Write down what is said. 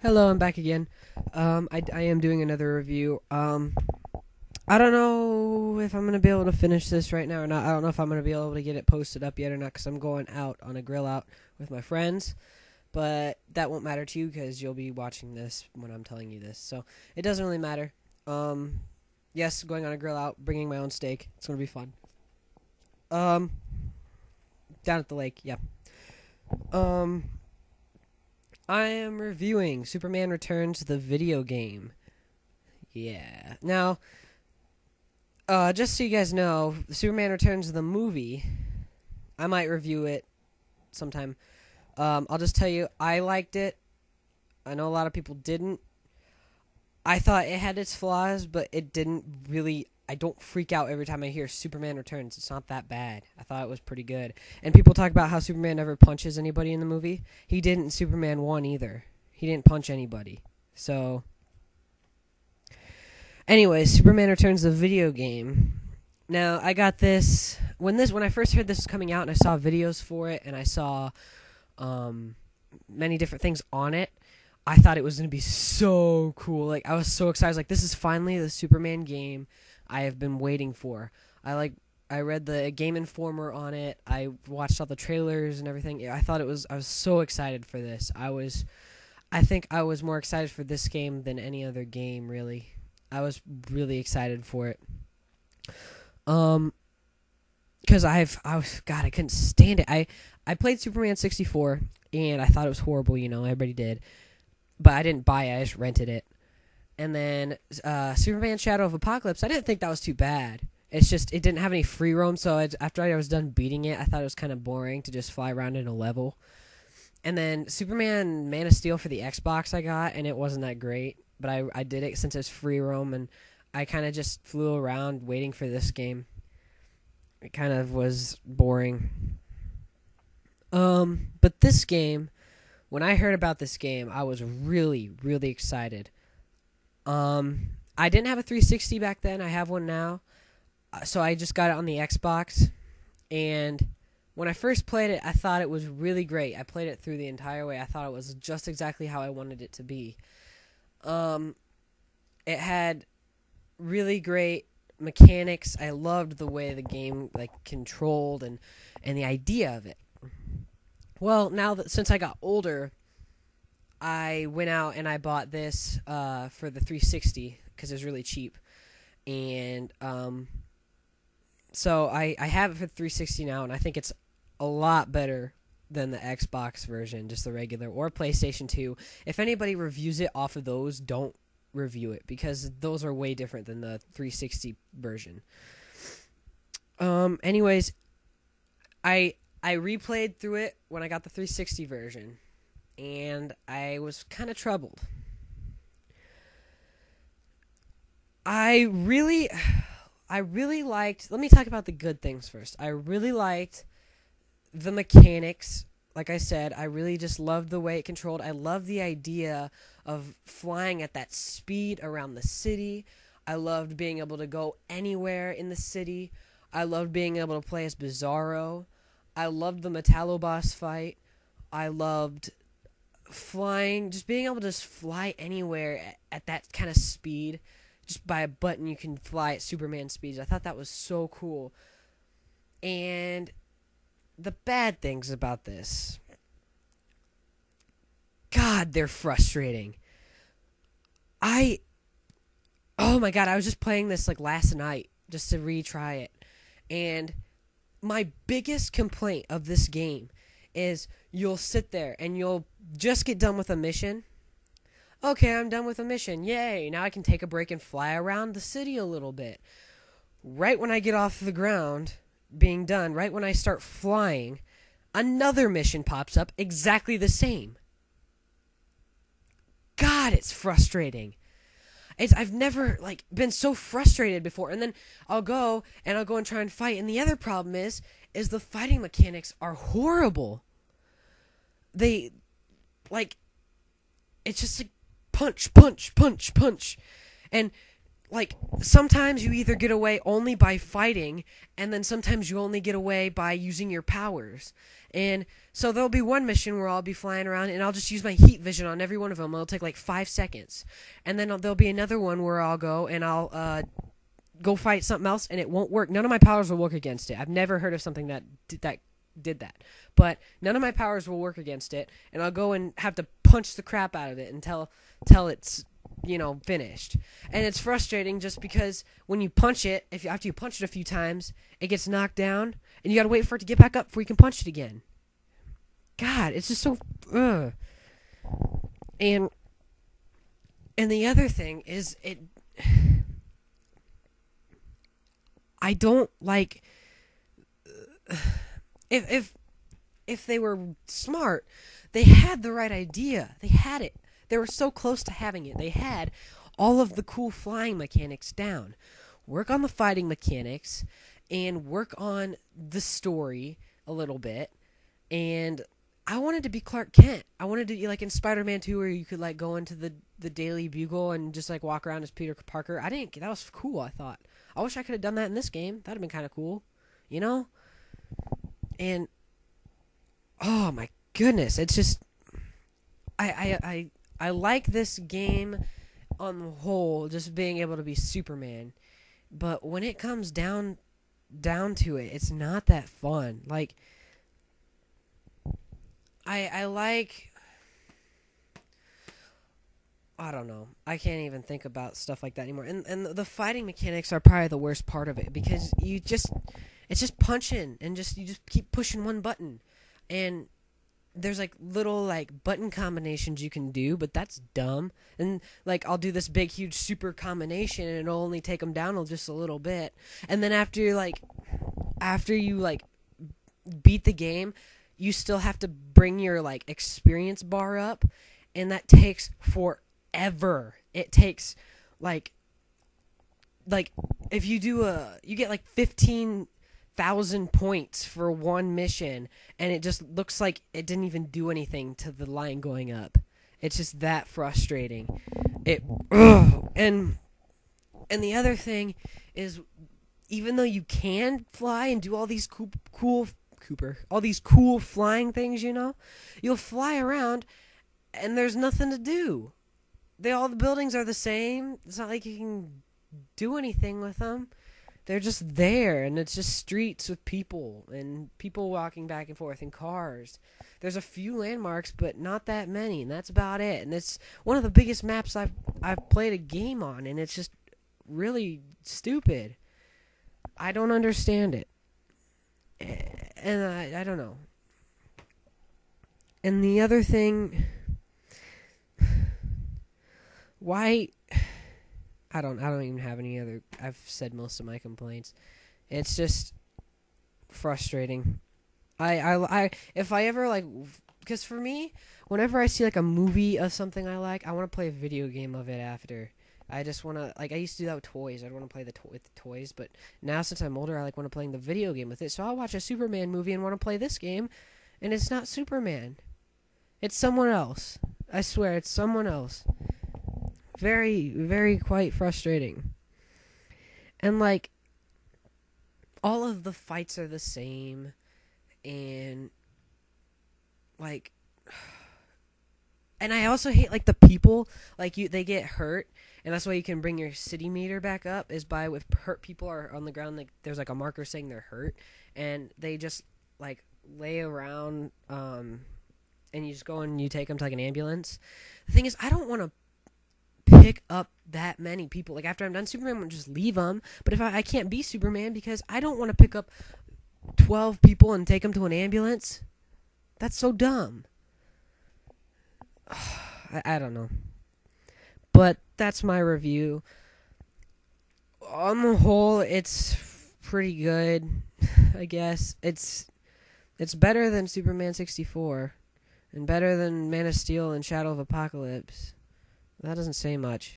Hello, I'm back again. I am doing another review. I don't know if I'm going to be able to finish this right now or not. I don't know if I'm going to be able to get it posted up yet or not because I'm going out on a grill out with my friends. But that won't matter to you because you'll be watching this when I'm telling you this. So it doesn't really matter. Yes, going on a grill out, bringing my own steak. It's going to be fun. Down at the lake, yeah. I am reviewing Superman Returns, the video game. Yeah. Now, just so you guys know, Superman Returns, the movie, I might review it sometime. I'll just tell you, I liked it. I know a lot of people didn't. I thought it had its flaws, but it didn't really... I don't freak out every time I hear Superman Returns. It's not that bad. I thought it was pretty good. And people talk about how Superman never punches anybody in the movie. He didn't in Superman 1 either. He didn't punch anybody. So, anyways, Superman Returns, the video game. Now, I got this... When I first heard this was coming out and I saw videos for it and I saw many different things on it, I thought it was going to be so cool. Like, I was so excited. I was like, this is finally the Superman game I have been waiting for. I read the Game Informer on it. I watched all the trailers and everything. I was so excited for this. I think I was more excited for this game than any other game, really. I was really excited for it. Because I couldn't stand it. I played Superman 64 and I thought it was horrible, everybody did. But I didn't buy it, I just rented it. And then Superman Shadow of Apocalypse, I didn't think that was too bad. It's just, it didn't have any free roam, so after I was done beating it, I thought it was kind of boring to just fly around in a level. And then Superman Man of Steel for the Xbox I got, and it wasn't that great. But I did it since it's free roam, and I kind of just flew around waiting for this game. It kind of was boring. But this game, when I heard about this game, I was really, really excited. I didn't have a 360 back then. I have one now. So I just got it on the Xbox. And when I first played it, I thought it was really great. I played it through the entire way. I thought it was just exactly how I wanted it to be. It had really great mechanics. I loved the way the game controlled and the idea of it. Well, since I got older, I went out and I bought this for the 360 because it was really cheap. And so I have it for the 360 now, and I think it's a lot better than the Xbox version, just the regular, or PlayStation 2. If anybody reviews it off of those, don't review it because those are way different than the 360 version. Anyways, I replayed through it when I got the 360 version. And I was kind of troubled. I really liked... Let me talk about the good things first. I really liked the mechanics. Like I said, I really just loved the way it controlled. I loved the idea of flying at that speed around the city. I loved being able to go anywhere in the city. I loved being able to play as Bizarro. I loved the Metallo boss fight. I loved flying, just being able to just fly anywhere at that kind of speed. Just by a button you can fly at Superman speeds. I thought that was so cool. And the bad things about this, God, they're frustrating. Oh my God, I was just playing this last night just to retry it. And my biggest complaint of this game is you'll sit there and you'll just get done with a mission. Okay, I'm done with a mission. Yay, now I can take a break and fly around the city a little bit. Right when I get off the ground, being done, right when I start flying, another mission pops up exactly the same. God, it's frustrating. I've never been so frustrated before. And then I'll go and try and fight. And the other problem is the fighting mechanics are horrible. They it's just punch, punch, punch, punch. And like, sometimes you either get away only by fighting, and then sometimes you only get away by using your powers. And so there'll be one mission where I'll be flying around and I'll just use my heat vision on every one of them. It'll take like 5 seconds. And then there'll be another one where I'll go and I'll go fight something else and it won't work. None of my powers will work against it. I've never heard of something that did that. But none of my powers will work against it, and I'll go and have to punch the crap out of it until it's finished. And it's frustrating just because when you punch it, after you punch it a few times, it gets knocked down, and you gotta wait for it to get back up before you can punch it again. God, it's just so. Ugh. And the other thing is I don't like if they were smart, they had the right idea. They had it. They were so close to having it. They had all of the cool flying mechanics down. Work on the fighting mechanics and work on the story a little bit. And I wanted to be Clark Kent. I wanted to be like in Spider-Man 2 where you could like go into the Daily Bugle and just like walk around as Peter Parker. That was cool, I thought. I wish I could have done that in this game. That'd have been kind of cool. You know? And oh my goodness, it's just I like this game on the whole, just being able to be Superman. But when it comes down to it, it's not that fun. Like I like, I don't know. I can't even think about stuff like that anymore. And the fighting mechanics are probably the worst part of it because it's just punching and you just keep pushing one button. And there's like little like button combinations you can do, but that's dumb. And like I'll do this big huge super combination and it'll only take them down just a little bit. And then after you beat the game, you still have to bring your like experience bar up, and that takes forever. It takes like if you you get like 15,000 points for one mission, and it just looks like it didn't even do anything to the line going up. It's just that frustrating. And the other thing is, even though you can fly and do all these all these cool flying things, you'll fly around and there's nothing to do. All the buildings are the same. It's not like you can do anything with them. They're just there, and it's just streets with people, and people walking back and forth, and cars. There's a few landmarks, but not that many, and that's about it. And it's one of the biggest maps I've played a game on, and it's just really stupid. I don't understand it. And I don't know. And the other thing, why... I don't even have any other. I've said most of my complaints. It's just frustrating. If I ever because for me, whenever I see like a movie of something I like, I want to play a video game of it after. I just want to, I used to do that with toys. I'd want to play with the toys, but now since I'm older, I want to play the video game with it. So I'll watch a Superman movie and want to play this game, and it's not Superman. It's someone else. I swear, it's someone else. Very, very quite frustrating. And all of the fights are the same, and and I also hate the people, they get hurt, and that's why you can bring your city meter back up, is by if hurt people are on the ground, there's a marker saying they're hurt, and they just lay around, and you just go and you take them to an ambulance. The thing is, I don't want to pick up that many people. After I'm done Superman, I'm going to just leave them. But if I can't be Superman because I don't want to pick up 12 people and take them to an ambulance. That's so dumb. I don't know. But that's my review. On the whole, it's pretty good, I guess. It's better than Superman 64 and better than Man of Steel and Shadow of Apocalypse. That doesn't say much.